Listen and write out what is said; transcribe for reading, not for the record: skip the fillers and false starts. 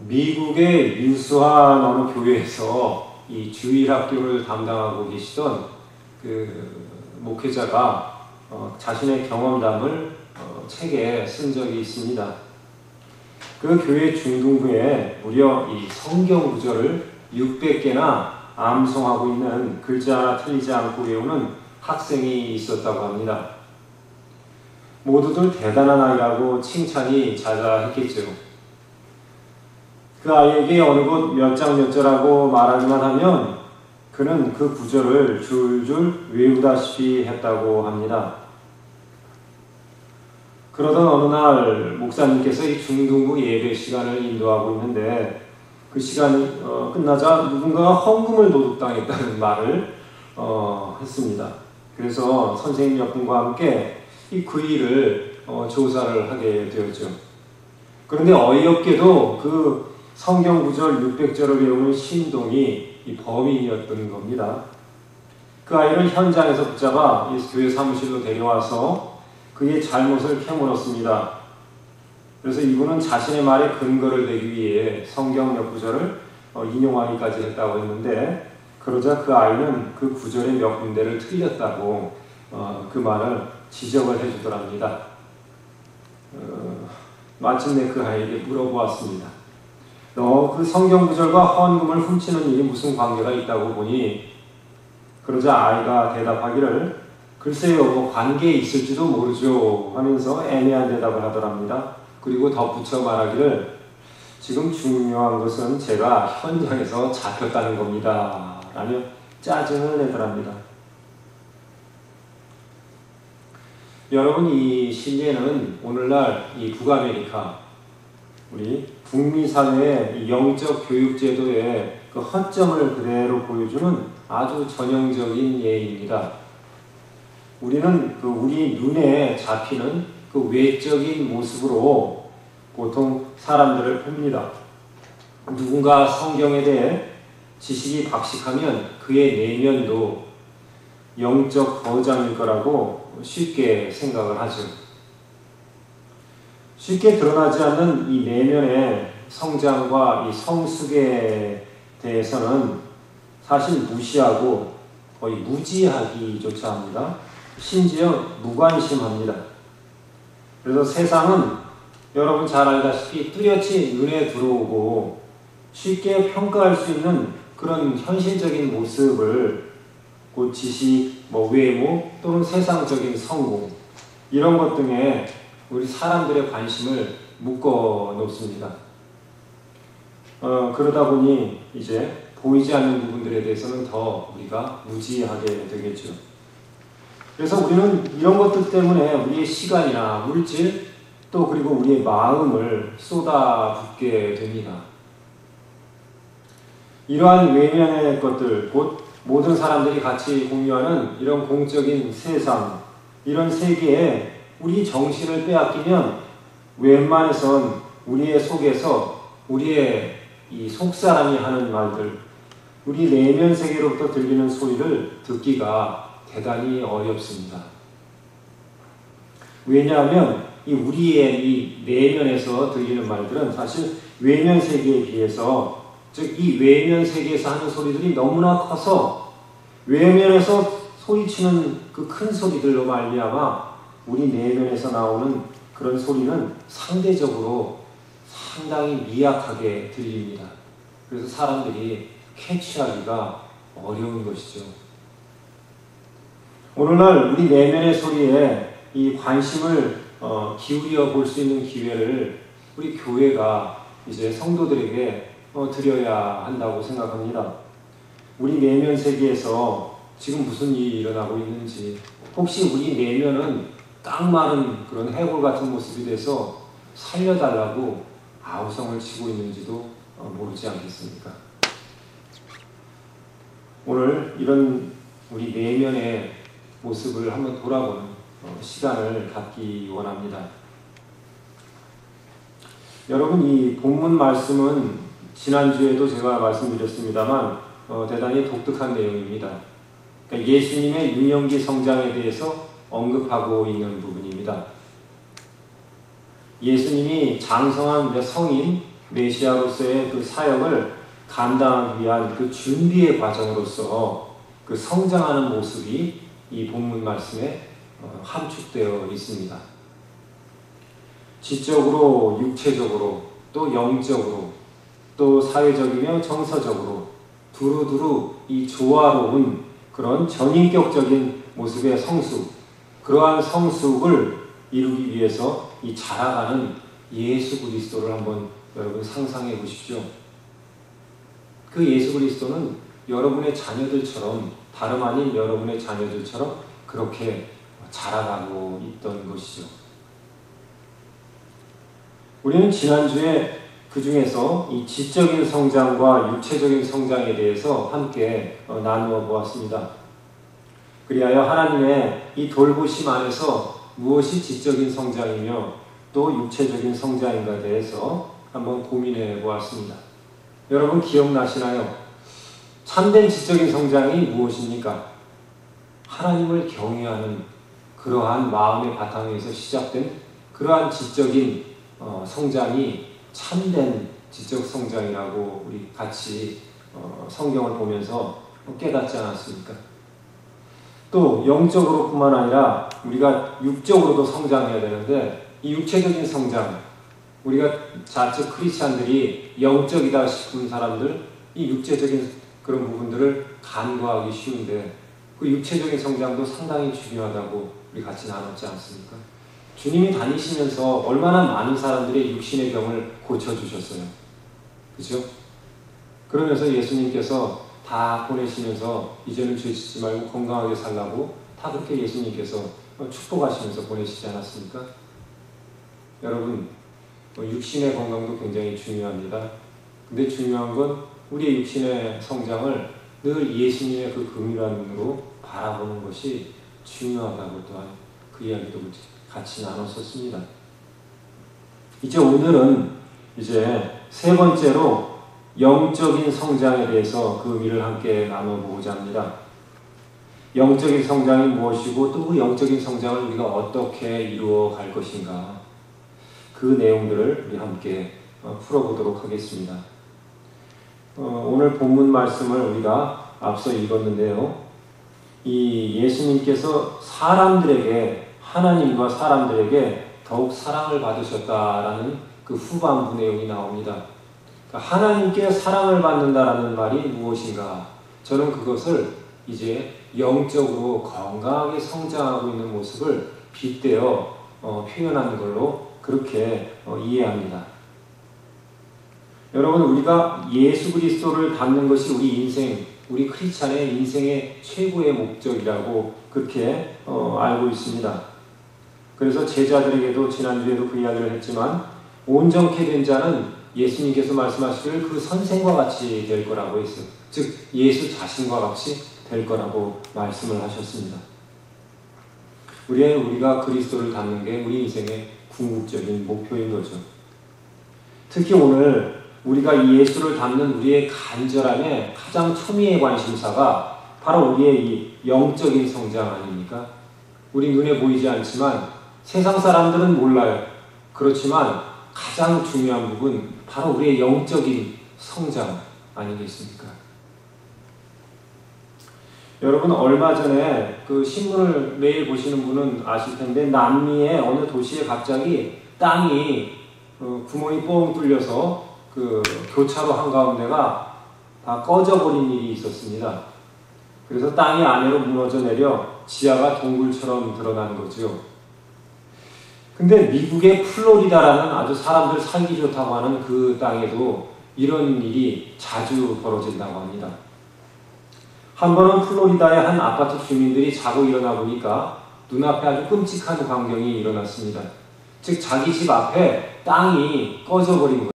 미국의 유수한 어느 교회에서 이 주일학교를 담당하고 계시던 그 목회자가 자신의 경험담을 책에 쓴 적이 있습니다. 그 교회 중등부에 무려 이 성경 구절을 600개나 암송하고 있는 글자 하나 틀리지 않고 외우는 학생이 있었다고 합니다. 모두들 대단한 아이라고 칭찬이 자자했겠죠. 그 아이에게 어느 곳 몇 장 몇 절하고 말하기만 하면 그는 그 구절을 줄줄 외우다시피 했다고 합니다. 그러던 어느 날 목사님께서 이 중등부 예배 시간을 인도하고 있는데 그 시간이 끝나자 누군가가 헌금을 도둑당했다는 말을 했습니다. 그래서 선생님 몇 분과 함께 그 일을 조사를 하게 되었죠. 그런데 어이없게도 그 성경 구절 600절을 외우는 신동이 이 범인이었던 겁니다. 그 아이를 현장에서 붙잡아 교회 사무실로 데려와서 그의 잘못을 캐물었습니다. 그래서 이분은 자신의 말에 근거를 대기 위해 성경 몇 구절을 인용하기까지 했다고 했는데, 그러자 그 아이는 그 구절의 몇 군데를 틀렸다고 그 말을 지적을 해주더랍니다. 마침내 그 아이에게 물어보았습니다. 너 그 성경 구절과 헌금을 훔치는 일이 무슨 관계가 있다고 보니? 그러자 아이가 대답하기를 글쎄요, 뭐 관계에 있을지도 모르죠 하면서 애매한 대답을 하더랍니다. 그리고 덧붙여 말하기를 지금 중요한 것은 제가 현장에서 잡혔다는 겁니다 라며 짜증을 내더랍니다. 여러분, 이 신예는 오늘날 이 북아메리카 우리 북미 사회의 영적 교육 제도의 그 허점을 그대로 보여주는 아주 전형적인 예입니다. 우리는 우리 눈에 잡히는 그 외적인 모습으로 보통 사람들을 봅니다. 누군가 성경에 대해 지식이 박식하면 그의 내면도 영적 거장일 거라고 쉽게 생각을 하죠. 쉽게 드러나지 않는 이 내면의 성장과 이 성숙에 대해서는 사실 무시하고 거의 무지하기조차 합니다. 심지어 무관심합니다. 그래서 세상은 여러분 잘 알다시피 뚜렷이 눈에 들어오고 쉽게 평가할 수 있는 그런 현실적인 모습을 곧 지식, 외모 또는 세상적인 성공 이런 것 등에 우리 사람들의 관심을 묶어 놓습니다. 그러다 보니 이제 보이지 않는 부분들에 대해서는 더 우리가 무지하게 되겠죠. 그래서 우리는 이런 것들 때문에 우리의 시간이나 물질 또 그리고 우리의 마음을 쏟아붓게 됩니다. 이러한 외면의 것들, 곧 모든 사람들이 같이 공유하는 이런 공적인 세상, 이런 세계에 우리 정신을 빼앗기면 웬만해선 우리의 속에서 우리의 이 속사람이 하는 말들, 우리 내면 세계로부터 들리는 소리를 듣기가 대단히 어렵습니다. 왜냐하면 우리의 이 내면에서 들리는 말들은 사실 외면 세계에 비해서, 즉 이 외면 세계에서 하는 소리들이 너무나 커서 외면에서 소리치는 그 큰 소리들로 말미암아 우리 내면에서 나오는 그런 소리는 상대적으로 상당히 미약하게 들립니다. 그래서 사람들이 캐치하기가 어려운 것이죠. 오늘날 우리 내면의 소리에 이 관심을 기울여 볼 수 있는 기회를 우리 교회가 이제 성도들에게 드려야 한다고 생각합니다. 우리 내면 세계에서 지금 무슨 일이 일어나고 있는지, 혹시 우리 내면은 깡마른 그런 해골 같은 모습이 돼서 살려달라고 아우성을 치고 있는지도 모르지 않겠습니까? 오늘 이런 우리 내면의 모습을 한번 돌아보는 시간을 갖기 원합니다. 여러분, 이 본문 말씀은 지난주에도 제가 말씀드렸습니다만 대단히 독특한 내용입니다. 그러니까 예수님의 유년기 성장에 대해서 언급하고 있는 부분입니다. 예수님이 장성한 성인 메시아로서의 그 사역을 감당하기 위한 그 준비의 과정으로서 그 성장하는 모습이 이 본문 말씀에 함축되어 있습니다. 지적으로, 육체적으로, 또 영적으로, 또 사회적이며 정서적으로 두루두루 이 조화로운 그런 전인격적인 모습의 성숙, 그러한 성숙을 이루기 위해서 이 자라가는 예수 그리스도를 한번 여러분 상상해 보십시오. 그 예수 그리스도는 여러분의 자녀들처럼, 다름 아닌 여러분의 자녀들처럼 그렇게 자라가고 있던 것이죠. 우리는 지난주에 그 중에서 이 지적인 성장과 육체적인 성장에 대해서 함께 나누어 보았습니다. 그리하여 하나님의 이 돌보심 안에서 무엇이 지적인 성장이며 또 육체적인 성장인가에 대해서 한번 고민해 보았습니다. 여러분 기억나시나요? 참된 지적인 성장이 무엇입니까? 하나님을 경외하는 그러한 마음의 바탕에서 시작된 그러한 지적인 성장이 참된 지적 성장이라고 우리 같이 성경을 보면서 깨닫지 않았습니까? 또 영적으로 뿐만 아니라 우리가 육적으로도 성장해야 되는데 이 육체적인 성장, 우리가 자칫 크리스찬들이 영적이다 싶은 사람들, 이 육체적인 그런 부분들을 간과하기 쉬운데 그 육체적인 성장도 상당히 중요하다고 우리 같이 나눴지 않습니까? 주님이 다니시면서 얼마나 많은 사람들의 육신의 병을 고쳐주셨어요. 그죠? 그러면서 예수님께서 다 보내시면서 이제는 죄 짓지 말고 건강하게 살라고 다 그렇게 예수님께서 축복하시면서 보내시지 않았습니까? 여러분, 육신의 건강도 굉장히 중요합니다. 근데 중요한 건 우리의 육신의 성장을 늘 예수님의 그 긍휼한 눈으로 바라보는 것이 중요하다고 또한 그 이야기도 같이 나눴었습니다. 이제 오늘은 이제 세 번째로 영적인 성장에 대해서 그 의미를 함께 나눠보고자 합니다. 영적인 성장이 무엇이고 또 그 영적인 성장을 우리가 어떻게 이루어 갈 것인가, 그 내용들을 우리 함께 풀어보도록 하겠습니다. 오늘 본문 말씀을 우리가 앞서 읽었는데요. 이 예수님께서 사람들에게, 하나님과 사람들에게 더욱 사랑을 받으셨다라는 그 후반부 내용이 나옵니다. 그러니까 하나님께 사랑을 받는다라는 말이 무엇인가? 저는 그것을 이제 영적으로 건강하게 성장하고 있는 모습을 빗대어 표현하는 걸로 그렇게 이해합니다. 여러분, 우리가 예수 그리스도를 닮는 것이 우리 인생, 우리 크리스찬의 인생의 최고의 목적이라고 그렇게 알고 있습니다. 그래서 제자들에게도 지난주에도 그 이야기를 했지만 온전케 된 자는 예수님께서 말씀하시길 그 선생과 같이 될 거라고 했어요. 즉 예수 자신과 같이 될 거라고 말씀을 하셨습니다. 우리가 그리스도를 닮는 게 우리 인생의 궁극적인 목표인 거죠. 특히 오늘 우리가 이 예수를 닮는 우리의 간절함의 가장 초미의 관심사가 바로 우리의 이 영적인 성장 아닙니까? 우리 눈에 보이지 않지만 세상 사람들은 몰라요. 그렇지만 가장 중요한 부분 바로 우리의 영적인 성장 아니겠습니까? 여러분, 얼마 전에 그 신문을 매일 보시는 분은 아실 텐데 남미의 어느 도시에 갑자기 땅이 구멍이 뻥 뚫려서 그 교차로 한가운데가 다 꺼져버린 일이 있었습니다. 그래서 땅이 아래로 무너져 내려 지하가 동굴처럼 드러난 거죠. 근데 미국의 플로리다라는 아주 사람들 살기 좋다고 하는 그 땅에도 이런 일이 자주 벌어진다고 합니다. 한 번은 플로리다의 한 아파트 주민들이 자고 일어나 보니까 눈앞에 아주 끔찍한 광경이 일어났습니다. 즉 자기 집 앞에 땅이 꺼져버린 거예요.